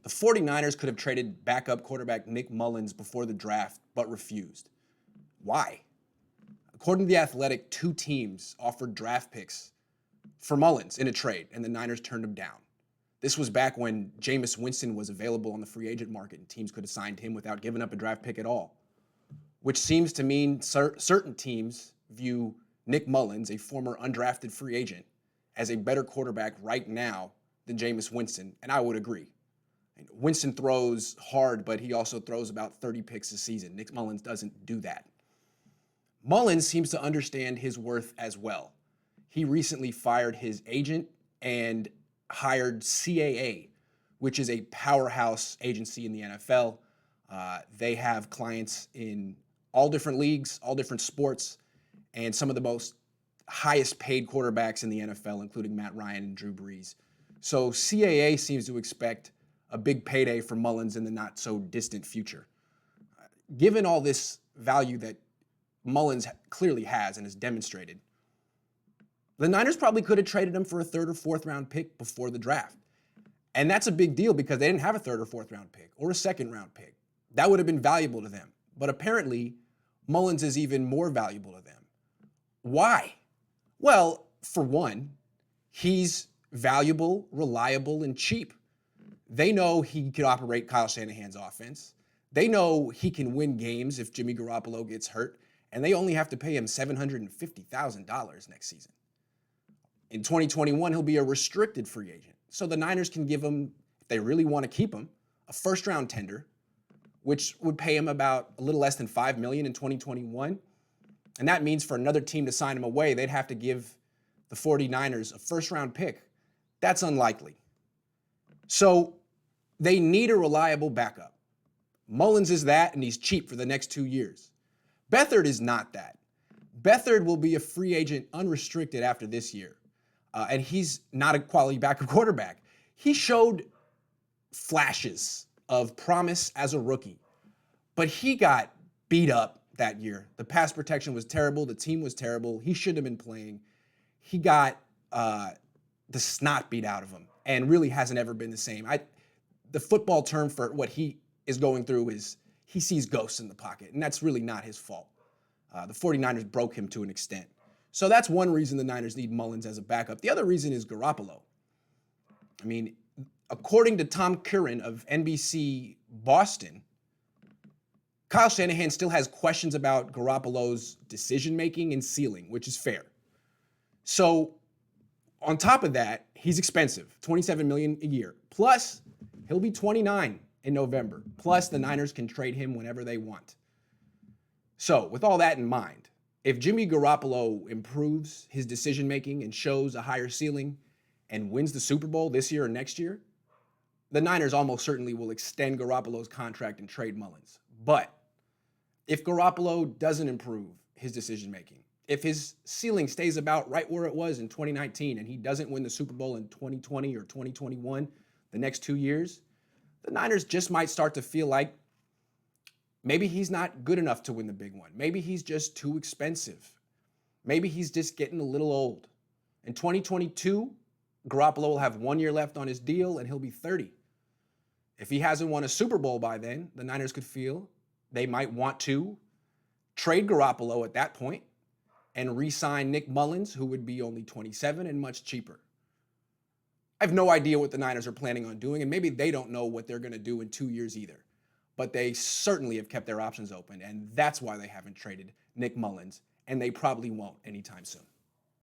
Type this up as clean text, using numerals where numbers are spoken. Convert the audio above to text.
The 49ers could have traded backup quarterback Nick Mullens before the draft, but refused. Why? According to The Athletic, 2 teams offered draft picks for Mullens in a trade, and the Niners turned him down. This was back when Jameis Winston was available on the free agent market, and teams could have signed him without giving up a draft pick at all, which seems to mean certain teams view Nick Mullens, a former undrafted free agent, as a better quarterback right now than Jameis Winston, and I would agree. Winston throws hard, but he also throws about 30 picks a season. Nick Mullens doesn't do that. Mullens seems to understand his worth as well. He recently fired his agent and hired CAA, which is a powerhouse agency in the NFL. They have clients in all different leagues, all different sports, and some of the most highest paid quarterbacks in the NFL, including Matt Ryan and Drew Brees. So CAA seems to expect a big payday for Mullens in the not so distant future. Given all this value that Mullens clearly has and has demonstrated, the Niners probably could have traded him for a 3rd or 4th round pick before the draft. And that's a big deal because they didn't have a 3rd or 4th round pick or a 2nd round pick. That would have been valuable to them. But apparently, Mullens is even more valuable to them. Why? Well, for one, he's valuable, reliable, and cheap. They know he could operate Kyle Shanahan's offense. They know he can win games if Jimmy Garoppolo gets hurt, and they only have to pay him $750,000 next season. In 2021, he'll be a restricted free agent. So the Niners can give him, if they really want to keep him, a 1st-round tender, which would pay him about a little less than $5 million in 2021. And that means for another team to sign him away, they'd have to give the 49ers a 1st-round pick. That's unlikely. So they need a reliable backup. Mullens is that, and he's cheap for the next 2 years. Beathard is not that. Beathard will be a free agent unrestricted after this year. And he's not a quality backup quarterback. He showed flashes of promise as a rookie, but he got beat up that year. The pass protection was terrible. The team was terrible. He shouldn't have been playing. He got the snot beat out of him and really hasn't ever been the same. The football term for what he is going through is he sees ghosts in the pocket, and that's really not his fault. The 49ers broke him to an extent. So that's one reason the Niners need Mullens as a backup. The other reason is Garoppolo. I mean, according to Tom Curran of NBC Boston, Kyle Shanahan still has questions about Garoppolo's decision-making and ceiling, which is fair. So on top of that, he's expensive, $27 million a year. Plus, he'll be 29 in November. Plus, the Niners can trade him whenever they want. So with all that in mind, if Jimmy Garoppolo improves his decision-making and shows a higher ceiling and wins the Super Bowl this year or next year, the Niners almost certainly will extend Garoppolo's contract and trade Mullens. But if Garoppolo doesn't improve his decision-making, if his ceiling stays about right where it was in 2019 and he doesn't win the Super Bowl in 2020 or 2021, the next 2 years, the Niners just might start to feel like maybe he's not good enough to win the big one. Maybe he's just too expensive. Maybe he's just getting a little old. In 2022, Garoppolo will have 1 year left on his deal and he'll be 30. If he hasn't won a Super Bowl by then, the Niners could feel they might want to trade Garoppolo at that point and re-sign Nick Mullens, who would be only 27 and much cheaper. I have no idea what the Niners are planning on doing, and maybe they don't know what they're going to do in 2 years either. But they certainly have kept their options open, and that's why they haven't traded Nick Mullens, and they probably won't anytime soon.